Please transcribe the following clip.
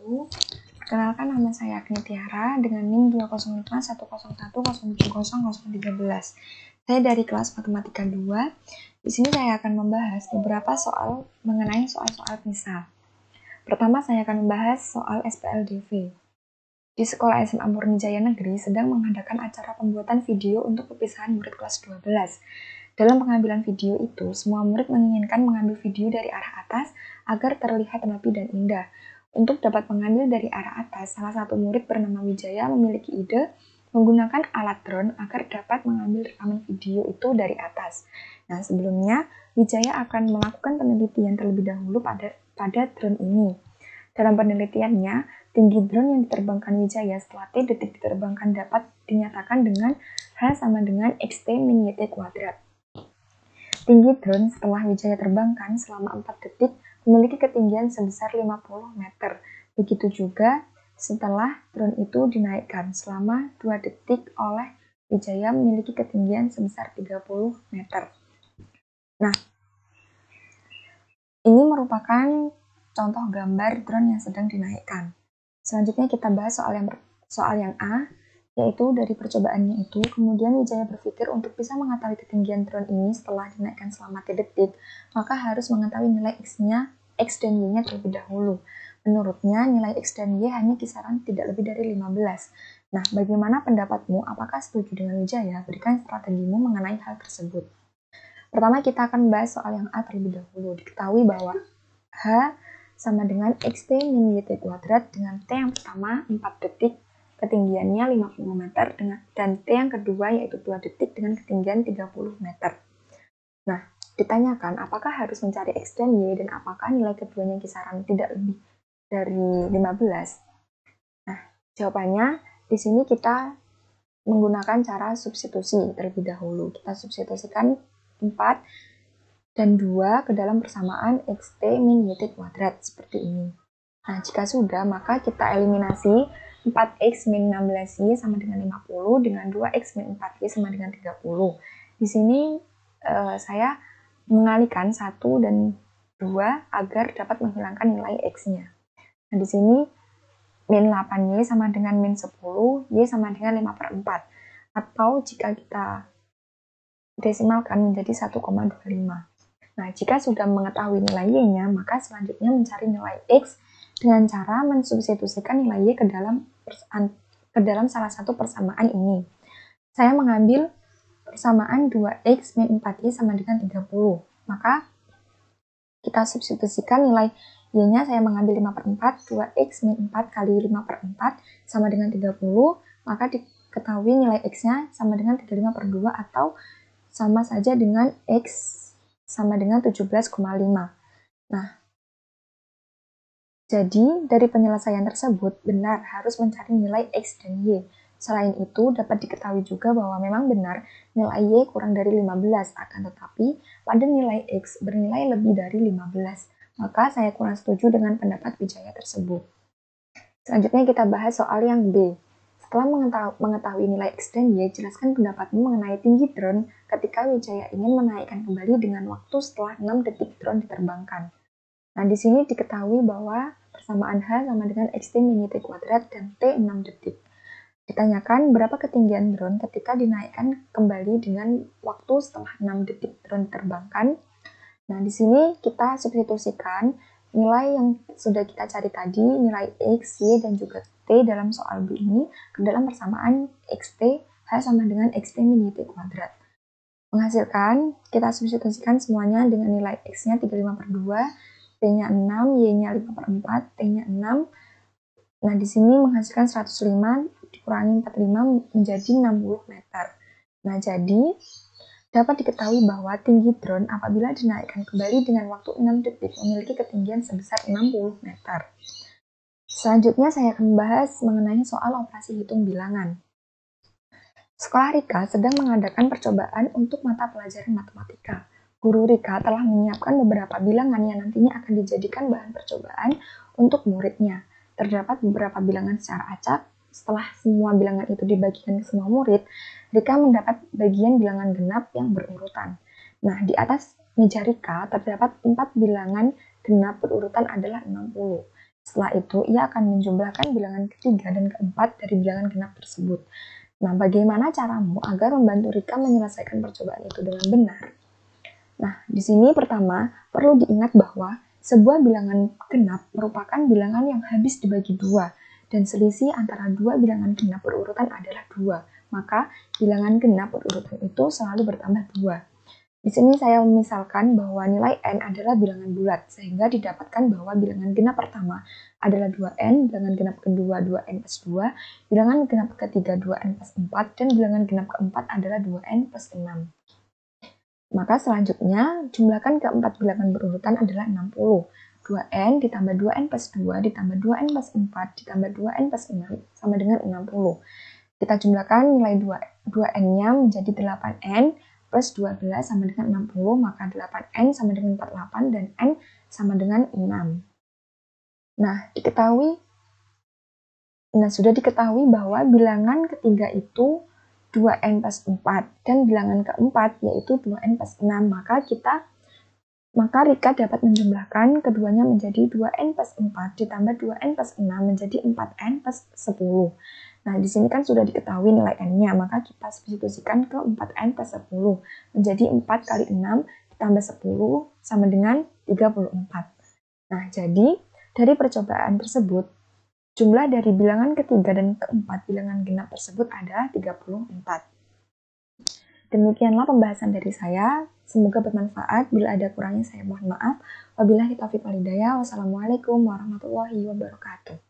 wabarakatuh. Perkenalkan, nama saya Agni Tiara dengan NIM 20510107013. Saya dari kelas Matematika 2. Di sini saya akan membahas beberapa soal mengenai soal-soal misal. Pertama, saya akan membahas soal SPLDV. Di Sekolah SMA Murni Jaya Negeri sedang mengadakan acara pembuatan video untuk perpisahan murid kelas 12. Dalam pengambilan video itu, semua murid menginginkan mengambil video dari arah atas agar terlihat rapi dan indah. Untuk dapat mengambil dari arah atas, salah satu murid bernama Wijaya memiliki ide menggunakan alat drone agar dapat mengambil rekaman video itu dari atas. Nah, sebelumnya Wijaya akan melakukan penelitian terlebih dahulu pada drone ini. Dalam penelitiannya, tinggi drone yang diterbangkan Wijaya setelah T detik diterbangkan dapat dinyatakan dengan H sama dengan XT min YT kuadrat. Tinggi drone setelah Wijaya terbangkan selama 4 detik memiliki ketinggian sebesar 50 meter. Begitu juga setelah drone itu dinaikkan selama 2 detik oleh Wijaya memiliki ketinggian sebesar 30 meter. Nah, ini merupakan contoh gambar drone yang sedang dinaikkan. Selanjutnya kita bahas soal yang A, yaitu dari percobaannya itu, kemudian Wijaya berpikir untuk bisa mengetahui ketinggian drone ini setelah dinaikkan selama 3 detik, maka harus mengetahui nilai X dan Y-nya terlebih dahulu. Menurutnya, nilai X dan Y hanya kisaran tidak lebih dari 15. Nah, bagaimana pendapatmu? Apakah setuju dengan Wijaya? Berikan strategimu mengenai hal tersebut. Pertama, kita akan membahas soal yang A terlebih dahulu. Diketahui bahwa H sama dengan XT min YT kuadrat dengan T yang pertama 4 detik ketinggiannya 50 meter dan T yang kedua yaitu 2 detik dengan ketinggian 30 meter. Nah, ditanyakan apakah harus mencari X dan Y dan apakah nilai keduanya kisaran tidak lebih dari 15. Nah, jawabannya di sini kita menggunakan cara substitusi terlebih dahulu. Kita substitusikan 4 dan 2 ke dalam persamaan XT min YT kuadrat seperti ini. Nah, jika sudah, maka kita eliminasi 4X min 16Y sama dengan 50 dengan 2X min 4Y sama dengan 30. Di sini saya mengalihkan 1 dan 2 agar dapat menghilangkan nilai X-nya. Nah, di sini min 8Y sama dengan min 10, Y sama dengan 5/4. Atau jika kita desimalkan menjadi 1,25. Nah, jika sudah mengetahui nilai Y-nya, maka selanjutnya mencari nilai X dengan cara mensubstitusikan nilai Y ke dalam salah satu persamaan ini. Saya mengambil persamaan 2X min 4Y sama dengan 30. Maka kita substitusikan nilai Y-nya, saya mengambil 5/4, 2X min 4 kali 5/4 sama dengan 30, maka diketahui nilai X-nya sama dengan 35/2 atau sama saja dengan X sama dengan 17,5. Nah, jadi, dari penyelesaian tersebut, benar harus mencari nilai X dan Y. Selain itu, dapat diketahui juga bahwa memang benar nilai Y kurang dari 15, akan tetapi pada nilai X bernilai lebih dari 15. Maka saya kurang setuju dengan pendapat Wijaya tersebut. Selanjutnya kita bahas soal yang B. Setelah mengetahui nilai X dan Y, jelaskan pendapatmu mengenai tinggi drone ketika Wijaya ingin menaikkan kembali dengan waktu setelah 6 detik drone diterbangkan. Nah, di sini diketahui bahwa persamaan H sama dengan XT min YT kuadrat dan T 6 detik. Ditanyakan berapa ketinggian drone ketika dinaikkan kembali dengan waktu setelah 6 detik drone diterbangkan. Nah, di sini kita substitusikan nilai yang sudah kita cari tadi, nilai X, Y, dan juga T dalam soal B ini ke dalam persamaan XT H sama dengan XT min YT kuadrat. Menghasilkan, kita substitusikan semuanya dengan nilai X-nya 35/2, T-nya 6, Y-nya 5/4, T-nya 6. Nah, di sini menghasilkan 105 dikurangi 45 menjadi 60 meter. Nah, jadi dapat diketahui bahwa tinggi drone apabila dinaikkan kembali dengan waktu 6 detik memiliki ketinggian sebesar 60 meter. Selanjutnya saya akan membahas mengenai soal operasi hitung bilangan. Sekolah Rika sedang mengadakan percobaan untuk mata pelajaran matematika. Guru Rika telah menyiapkan beberapa bilangan yang nantinya akan dijadikan bahan percobaan untuk muridnya. Terdapat beberapa bilangan secara acak. Setelah semua bilangan itu dibagikan ke semua murid, Rika mendapat bagian bilangan genap yang berurutan. Nah, di atas meja Rika terdapat 4 bilangan genap berurutan adalah 60. Setelah itu, ia akan menjumlahkan bilangan ketiga dan keempat dari bilangan genap tersebut. Nah, bagaimana caramu agar membantu Rika menyelesaikan percobaan itu dengan benar? Nah, di sini pertama, perlu diingat bahwa sebuah bilangan genap merupakan bilangan yang habis dibagi dua, dan selisih antara dua bilangan genap berurutan adalah 2. Maka, bilangan genap berurutan itu selalu bertambah 2. Di sini saya misalkan bahwa nilai n adalah bilangan bulat, sehingga didapatkan bahwa bilangan genap pertama adalah 2n, bilangan genap kedua 2n plus 2, bilangan genap ketiga 2n plus 4, dan bilangan genap keempat adalah 2n plus 6. Maka selanjutnya, jumlahkan keempat bilangan berurutan adalah 60. 2n ditambah 2n plus 2 ditambah 2n plus 4 ditambah 2n plus 6 sama dengan 60. Kita jumlahkan nilai 2n-nya menjadi 8n, plus 12 sama dengan 60, maka 8n sama dengan 48 dan n sama dengan 6. Sudah diketahui bahwa bilangan ketiga itu 2n plus 4 dan bilangan keempat yaitu 2n plus 6. Maka Rika dapat menjumlahkan keduanya menjadi 2n plus 4 ditambah 2n plus 6 menjadi 4n plus 10. Nah, di sini kan sudah diketahui nilai n-nya, maka kita substitusikan ke 4n plus 10. Menjadi 4 kali 6 ditambah 10 sama dengan 34. Nah, jadi dari percobaan tersebut, jumlah dari bilangan ketiga dan keempat bilangan genap tersebut adalah 34. Demikianlah pembahasan dari saya. Semoga bermanfaat. Bila ada kurangnya saya mohon maaf. Wabillahi taufiq wal hidayah. Wassalamualaikum warahmatullahi wabarakatuh.